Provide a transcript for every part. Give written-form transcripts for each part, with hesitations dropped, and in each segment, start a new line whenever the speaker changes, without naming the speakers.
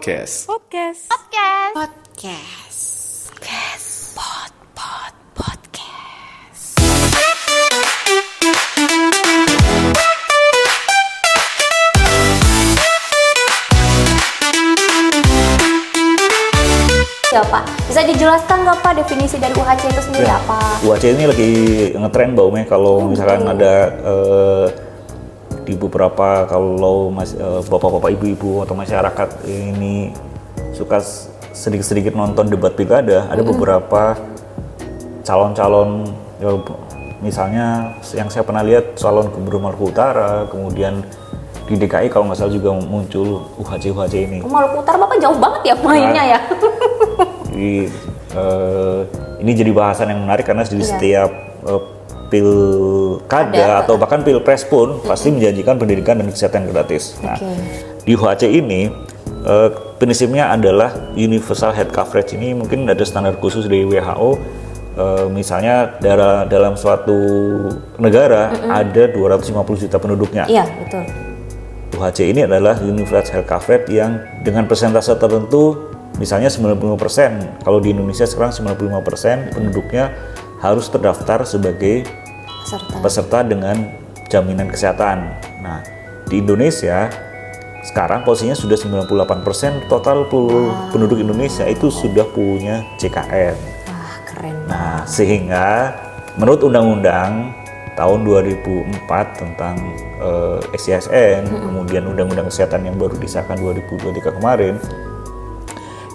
Podcast.
Podcast.
Podcast. Podcast. Podcast. Podcast.
Ya Pak, bisa dijelaskan nggak Pak definisi dari UHC itu sendiri
Ya,
apa?
UHC ini lagi ngetren Mbak Ume kalau misalkan ada di beberapa kalau bapak-bapak ibu-ibu atau masyarakat ini suka sedikit-sedikit nonton debat pilkada, ada beberapa calon-calon misalnya yang saya pernah lihat calon Gubernur Maluku Utara, kemudian di DKI kalau nggak salah juga muncul UHC ini.
Maluku Utara Bapak jauh banget ya mainnya ya.
Jadi, ini jadi bahasan yang menarik karena di setiap pilkada atau bahkan pilpres pun pasti menjanjikan pendidikan dan kesehatan gratis. Nah, di UHC ini prinsipnya adalah universal health coverage. Ini mungkin ada standar khusus dari WHO. Misalnya dalam suatu negara ada 250 juta penduduknya.
Iya, betul.
UHC ini adalah universal health coverage yang dengan persentase tertentu, misalnya 95%. Kalau di Indonesia sekarang 95% penduduknya harus terdaftar sebagai peserta dengan jaminan kesehatan. Nah, di Indonesia sekarang posisinya sudah 98% total penduduk Indonesia itu sudah punya JKN.
Wah, keren.
Nah, sehingga menurut Undang-Undang tahun 2004 tentang SISN, kemudian Undang-Undang Kesehatan yang baru disahkan 2023 kemarin,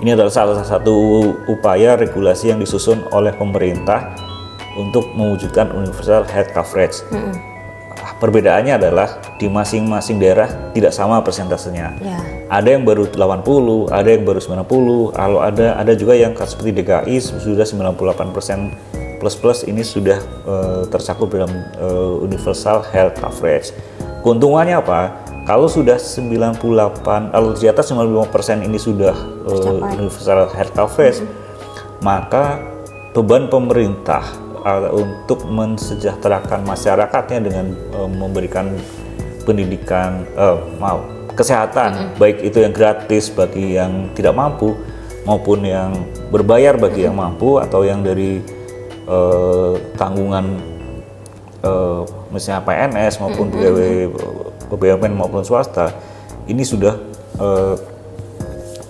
ini adalah salah satu upaya regulasi yang disusun oleh pemerintah untuk mewujudkan universal health coverage. Perbedaannya adalah di masing-masing daerah tidak sama persentasenya. Ada yang baru 80, ada yang baru 90, lalu ada juga yang seperti DKI sudah 98% plus ini sudah tercakup dalam universal health coverage. Keuntungannya apa? Kalau sudah 98, kalau di atas 95% ini sudah universal health coverage, maka beban pemerintah untuk mensejahterakan masyarakatnya dengan memberikan pendidikan, kesehatan, baik itu yang gratis bagi yang tidak mampu, maupun yang berbayar bagi yang mampu, atau yang dari tanggungan misalnya PNS maupun pegawai BUMN maupun swasta, ini sudah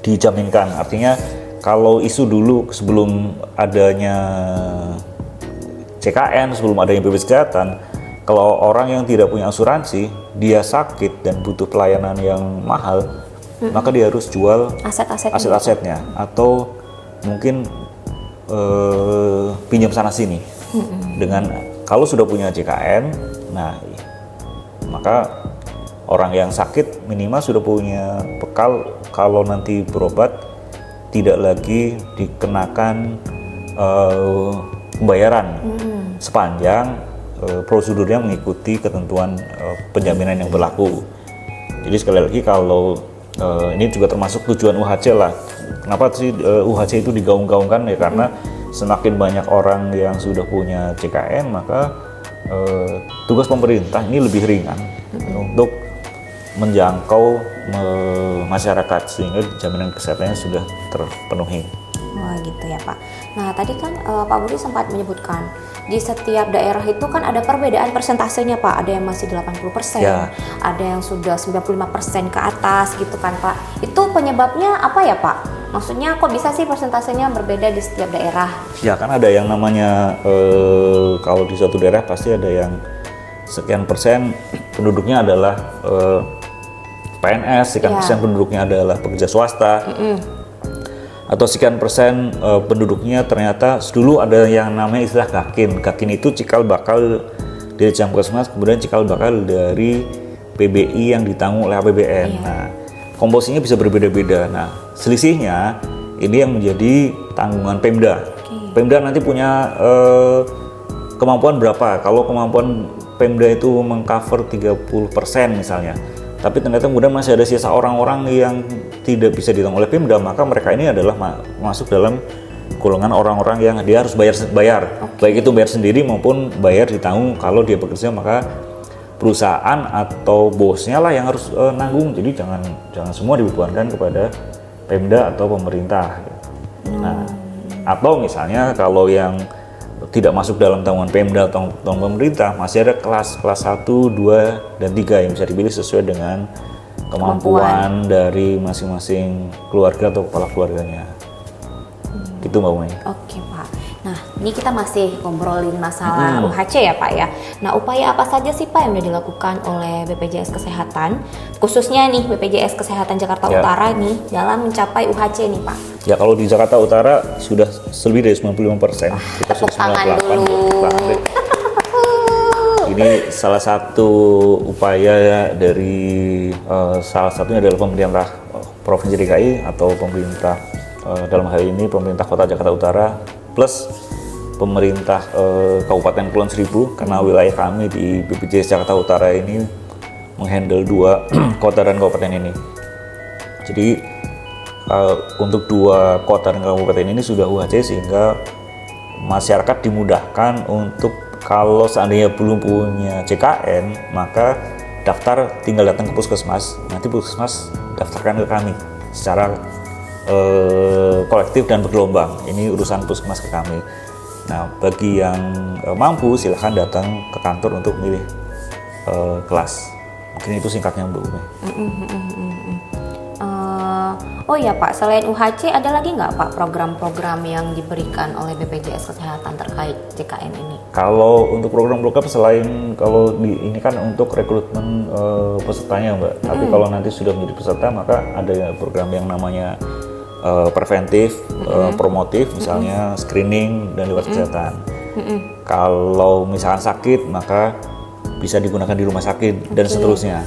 dijaminkan. Artinya kalau isu dulu sebelum adanya CKN, sebelum adanya BPJS Kesehatan, kalau orang yang tidak punya asuransi, dia sakit dan butuh pelayanan yang mahal, maka dia harus jual aset-asetnya atau mungkin pinjam sana sini. Dengan kalau sudah punya JKN, nah maka orang yang sakit minimal sudah punya bekal kalau nanti berobat tidak lagi dikenakan pembayaran sepanjang prosedurnya mengikuti ketentuan penjaminan yang berlaku. Jadi sekali lagi kalau ini juga termasuk tujuan UHC lah. Kenapa sih UHC itu digaung-gaungkan ya, karena semakin banyak orang yang sudah punya JKN, maka tugas pemerintah ini lebih ringan untuk menjangkau masyarakat sehingga jaminan kesehatannya sudah terpenuhi.
Wah gitu ya Pak. Nah tadi kan Pak Budi sempat menyebutkan di setiap daerah itu kan ada perbedaan persentasenya Pak. Ada yang masih 80%, ada yang sudah 95% ke atas gitu kan Pak. Itu penyebabnya apa ya Pak? Maksudnya kok bisa sih persentasenya berbeda di setiap daerah?
Ya kan ada yang namanya kalau di suatu daerah pasti ada yang sekian persen penduduknya adalah PNS, sekian persen penduduknya adalah pekerja swasta, atau sekian persen penduduknya ternyata dulu ada yang namanya istilah gakin. Gakin itu cikal bakal dari Jamkesmas, kemudian cikal bakal dari PBI yang ditanggung oleh APBN. Nah, komposisinya bisa berbeda-beda. Nah, selisihnya ini yang menjadi tanggungan Pemda. Pemda nanti punya kemampuan berapa? Kalau kemampuan Pemda itu mengcover 30% misalnya, tapi ternyata kemudian masih ada sisa orang-orang yang tidak bisa ditanggung oleh Pemda, maka mereka ini adalah masuk dalam golongan orang-orang yang dia harus bayar. Baik itu bayar sendiri maupun bayar ditanggung. Kalau dia bekerja maka perusahaan atau bosnya lah yang harus nanggung. Jadi jangan semua dibebankan kepada Pemda atau pemerintah. Nah, atau misalnya kalau yang tidak masuk dalam tanggungan Pemda atau tanggungan pemerintah, masih ada kelas 1, 2, dan 3 yang bisa dipilih sesuai dengan kemampuan dari masing-masing keluarga atau kepala keluarganya. Gitu Mbak Mei.
Oke Pak. Nah, ini kita masih ngobrolin masalah UHC ya Pak ya. Nah, upaya apa saja sih Pak yang sudah dilakukan oleh BPJS Kesehatan, khususnya nih BPJS Kesehatan Jakarta Utara nih dalam mencapai UHC nih Pak?
Ya, kalau di Jakarta Utara sudah lebih dari 95%. Kita
Tepuk
sudah
tangan
98.
dulu.
Ini salah satu upaya dari salah satunya adalah pemerintah Provinsi DKI atau pemerintah dalam hal ini pemerintah Kota Jakarta Utara plus pemerintah Kabupaten Kepulauan Seribu, karena wilayah kami di BPJS Jakarta Utara ini menghandle 2 kota dan kabupaten ini. Jadi untuk 2 kota dan kabupaten ini sudah UHC, sehingga masyarakat dimudahkan untuk kalau seandainya belum punya JKN, maka daftar tinggal datang ke puskesmas, nanti puskesmas daftarkan ke kami secara kolektif dan bergelombang. Ini urusan puskesmas ke kami. Nah, bagi yang mampu silahkan datang ke kantor untuk milih kelas. Mungkin itu singkatnya Mbak Umi.
Oh ya Pak, selain UHC ada lagi nggak Pak program-program yang diberikan oleh BPJS Kesehatan terkait JKN ini?
Kalau untuk program-program selain kalau ini kan untuk rekrutmen pesertanya Mbak, tapi kalau nanti sudah menjadi peserta maka ada program yang namanya preventif, promotif, misalnya screening dan lewat kesehatan. Kalau misalkan sakit maka bisa digunakan di rumah sakit dan seterusnya.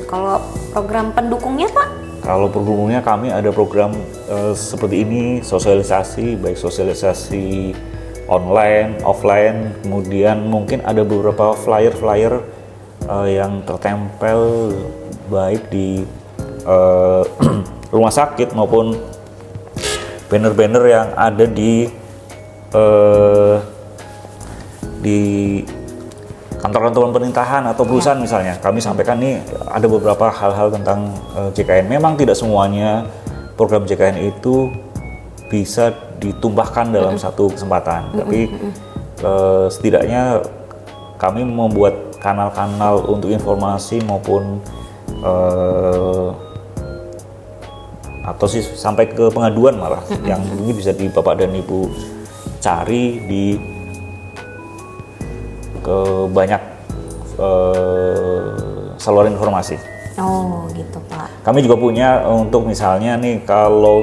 Kalau program pendukungnya Pak?
Kalau pendukungnya kami ada program seperti ini, sosialisasi, baik sosialisasi online, offline, kemudian mungkin ada beberapa flyer-flyer yang tertempel baik di rumah sakit maupun banner-banner yang ada di kantor-kantor pemerintahan atau perusahaan misalnya. Kami sampaikan nih ada beberapa hal-hal tentang JKN. Memang tidak semuanya program JKN itu bisa ditumpahkan dalam satu kesempatan, tapi setidaknya kami membuat kanal-kanal untuk informasi maupun atau sih sampai ke pengaduan malah yang ini bisa di Bapak dan Ibu cari di ke banyak saluran informasi.
Oh gitu Pak.
Kami juga punya untuk misalnya nih kalau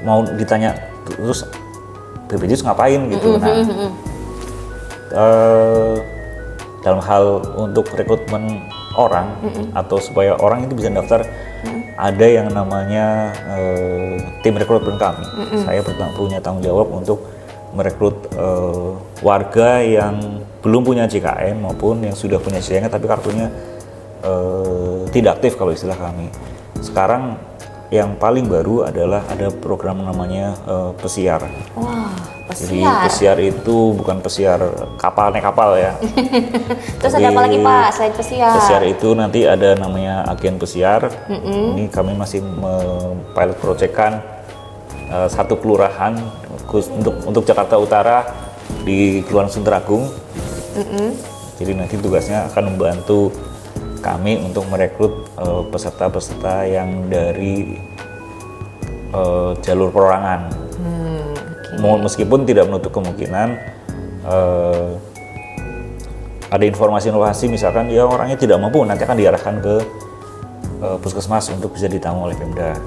mau ditanya terus BPJS ngapain gitu. Nah, dalam hal untuk rekrutmen orang atau supaya orang itu bisa daftar, ada yang namanya tim rekrutmen kami. Saya punya tanggung jawab untuk merekrut warga yang belum punya JKN maupun yang sudah punya JKN tapi kartunya tidak aktif kalau istilah kami. Sekarang yang paling baru adalah ada program namanya pesiar.
Wah, pesiar.
Jadi pesiar itu bukan pesiar kapal naik kapal ya.
Terus ada apa lagi Pak selain pesiar?
Pesiar itu nanti ada namanya agen pesiar. Ini kami masih pilot project-kan satu kelurahan untuk Jakarta Utara di Kelurahan Sunteragung. Jadi nanti tugasnya akan membantu kami untuk merekrut peserta-peserta yang dari jalur perorangan. Meskipun tidak menutup kemungkinan ada informasi-informasi misalkan ya orangnya tidak mampu, nanti akan diarahkan ke puskesmas untuk bisa ditanggung oleh Pemda.